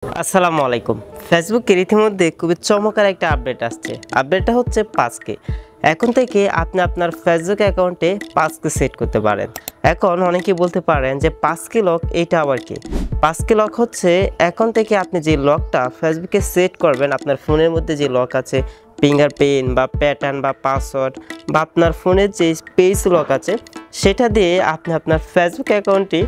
আসসালামু আলাইকুম। ফেসবুকের ইতিমধ্যে খুবই চমৎকার একটা আপডেট আসছে। আপডেটটা হচ্ছে 5K। এখন থেকে আপনি আপনার ফেসবুক অ্যাকাউন্টে 5K সেট করতে পারেন। এখন অনেকেই বলতে পারেন যে 5K লক এইটা আবার কি? 5K লক হচ্ছে এখন থেকে আপনি যে লকটা ফেসবুকে সেট করবেন, আপনার ফোনের মধ্যে যে লক আছে, ফিঙ্গারপ্রিন্ট বা প্যাটার্ন বা পাসওয়ার্ড বা আপনার ফোনের যে পেজ লক আছে, সেটা দিয়ে আপনি আপনার ফেসবুক অ্যাকাউন্টটি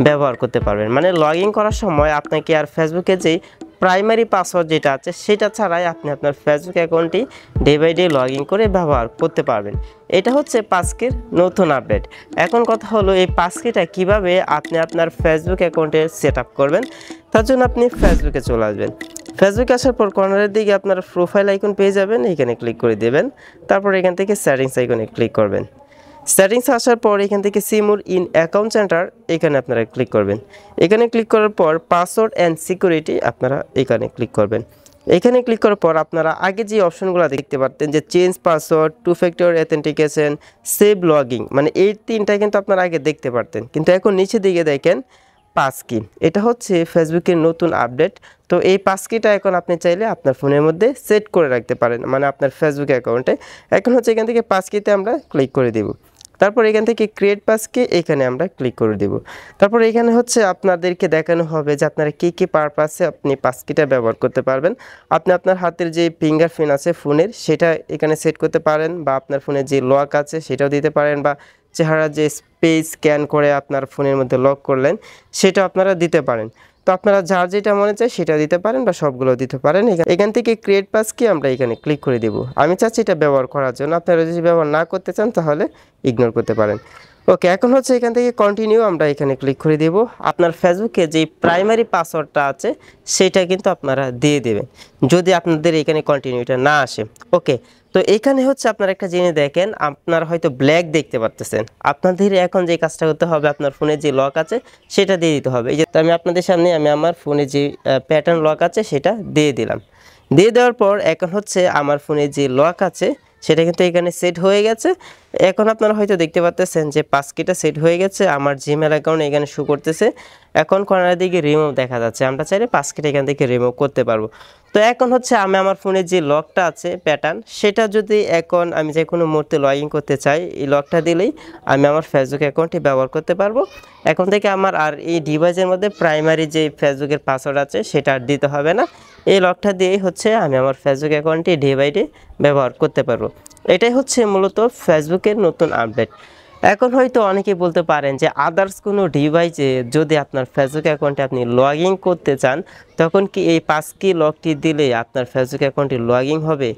ব্যবহার করতে পারবেন। মানে লগ ইন করার সময় আপনাকে আর ফেসবুকে যেই প্রাইমারি পাসওয়ার্ড যেটা আছে সেটা ছাড়াই আপনি আপনার ফেসবুক অ্যাকাউন্টটি day by day log in করে ব্যবহার করতে পারবেন। এটা হচ্ছে 5K'র নতুন আপডেট। এখন কথা হলো এই 5K'টা কীভাবে আপনি আপনার ফেসবুক অ্যাকাউন্টে সেট আপ করবেন। তার জন্য আপনি ফেসবুকে চলে আসবেন। ফেসবুকে আসার পর কর্নারের দিকে আপনার প্রোফাইল আইকন পেয়ে যাবেন, এখানে ক্লিক করে দেবেন। তারপর এখান থেকে সেটিংস আইকনে ক্লিক করবেন। সেটিংস আসার পর এখান থেকে see more in account centre এখানে আপনারা ক্লিক করবেন। এখানে ক্লিক করার পর পাসওয়ার্ড অ্যান্ড সিকিউরিটি আপনারা এখানে ক্লিক করবেন। এখানে ক্লিক করার পর আপনারা আগে যে অপশনগুলো দেখতে পারতেন যে change password, two factor authentication, save logging, মানে এই তিনটা কিন্তু আপনারা আগে দেখতে পারতেন, কিন্তু এখন নিচের দিকে দেখেন 5K। এটা হচ্ছে ফেসবুকের নতুন আপডেট। তো এই 5Kটা এখন আপনি চাইলে আপনার ফোনের মধ্যে সেট করে রাখতে পারেন, মানে আপনার ফেসবুক অ্যাকাউন্টে। এখন হচ্ছে এখান থেকে 5Kতে আমরা ক্লিক করে দেব। তারপর এখান থেকে ক্রিয়েট 5K এখানে আমরা ক্লিক করে দেব। তারপর এখানে হচ্ছে আপনাদেরকে দেখানো হবে যে আপনারা কী পারপাসে আপনি 5Kটা ব্যবহার করতে পারবেন। আপনি আপনার হাতের যে ফিঙ্গারপ্রিন্ট আছে ফোনের সেটা এখানে সেট করতে পারেন, বা আপনার ফোনের যে লক আছে সেটাও দিতে পারেন, বা চেহারা যে পেজ স্ক্যান করে আপনার ফোনের মধ্যে লক করলেন সেটা আপনারা দিতে পারেন। তো আপনারা যার যেটা মনে চায় সেটা দিতে পারেন বা সবগুলো দিতে পারেন। এখান থেকে ক্রিয়েট 5K আমরা এখানে ক্লিক করে দেব। আমি চাচ্ছি এটা ব্যবহার করার জন্য, আপনারা যদি ব্যবহার না করতে চান তাহলে ইগনোর করতে পারেন। ওকে, এখন হচ্ছে এখান থেকে কন্টিনিউ আমরা এখানে ক্লিক করে দেব। আপনার ফেসবুকে যেই প্রাইমারি পাসওয়ার্ডটা আছে সেটা কিন্তু আপনারা দিয়ে দেবেন যদি আপনাদের এখানে কন্টিনিউটা না আসে। ওকে, তো এখানে হচ্ছে আপনারা একটা জিনিস দেখেন, আপনারা হয়তো ব্ল্যাক দেখতে পারতেছেন। আপনাদের এখন যে কাজটা করতে হবে, আপনার ফোনে যে লক আছে সেটা দিয়ে দিতে হবে। এই যে আমি আপনাদের সামনে আমি আমার ফোনে যে প্যাটার্ন লক আছে সেটা দিয়ে দিলাম। দিয়ে দেওয়ার পর এখন হচ্ছে আমার ফোনে যে লক আছে সেটা কিন্তু এখানে সেট হয়ে গেছে। এখন আপনারা হয়তো দেখতে পাচ্ছেন যে 5Kটা সেট হয়ে গেছে, আমার জিমেল অ্যাকাউন্ট এখানে শো করতেছে। এখন কর্নারের দিকে রিমুভ দেখা যাচ্ছে, আমরা চাইলে 5Kটা এখান থেকে রিমুভ করতে পারবো। তো এখন হচ্ছে আমি আমার ফোনে যে লকটা আছে প্যাটার্ন, সেটা যদি এখন আমি যে কোনো মুহূর্তে লগ ইন করতে চাই, এই লকটা দিলেই আমি আমার ফেসবুক অ্যাকাউন্টটি ব্যবহার করতে পারবো। এখন থেকে আমার আর এই ডিভাইসের মধ্যে প্রাইমারি যে ফেসবুকের পাসওয়ার্ড আছে সেটা আর দিতে হবে না। এই লকটা দিয়েই হচ্ছে আমি আমার ফেসবুক অ্যাকাউন্টটি ডে বাই ডে ব্যবহার করতে পারবো। এটাই হচ্ছে মূলত ফেসবুকের নতুন আপডেট। এখন হয়তো অনেকেই বলতে পারেন যে আদার্স কোনো ডিভাইসে যদি আপনার ফেসবুক অ্যাকাউন্টে আপনি লগ ইন করতে চান, তখন কি এই 5K লকটি দিলে আপনার ফেসবুক অ্যাকাউন্টে লগ ইন হবে?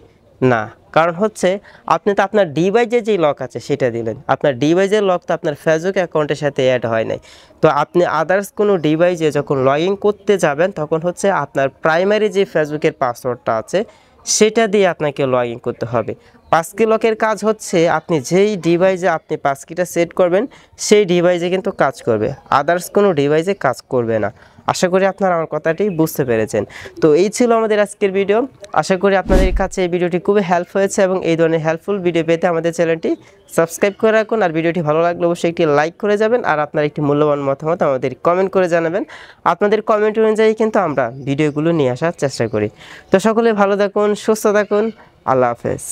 না, কারণ হচ্ছে আপনি তো আপনার ডিভাইসে যেই লক আছে সেটা দিলেন, আপনার ডিভাইসের লক তো আপনার ফেসবুক অ্যাকাউন্টের সাথে অ্যাড হয় নাই। তো আপনি আদার্স কোনো ডিভাইসে যখন লগ ইন করতে যাবেন তখন হচ্ছে আপনার প্রাইমারি যে ফেসবুকের পাসওয়ার্ডটা আছে সেটা দিয়ে আপনাকে লগ ইন করতে হবে। 5K লকের কাজ হচ্ছে আপনি যেই ডিভাইসে আপনি 5Kটা সেট করবেন সেই ডিভাইসে কিন্তু কাজ করবে, আদার্স কোনো ডিভাইসে কাজ করবে না। আশা করি আপনারা আমার কথাটি বুঝতে পেরেছেন। তো এই ছিল আমাদের আজকের ভিডিও। আশা করি আপনাদের কাছে এই ভিডিওটি খুবই হেল্প হয়েছে, এবং এই ধরনের হেল্পফুল ভিডিও পেতে আমাদের চ্যানেলটি সাবস্ক্রাইব করে রাখুন। আর ভিডিওটি ভালো লাগলে অবশ্যই একটি লাইক করে যাবেন, আর আপনার একটি মূল্যবান মতামত আমাদের কমেন্ট করে জানাবেন। আপনাদের কমেন্ট অনুযায়ী কিন্তু আমরা ভিডিওগুলো নিয়ে আসার চেষ্টা করি। তো সকলে ভালো থাকুন, সুস্থ থাকুন, আল্লাহ হাফেজ।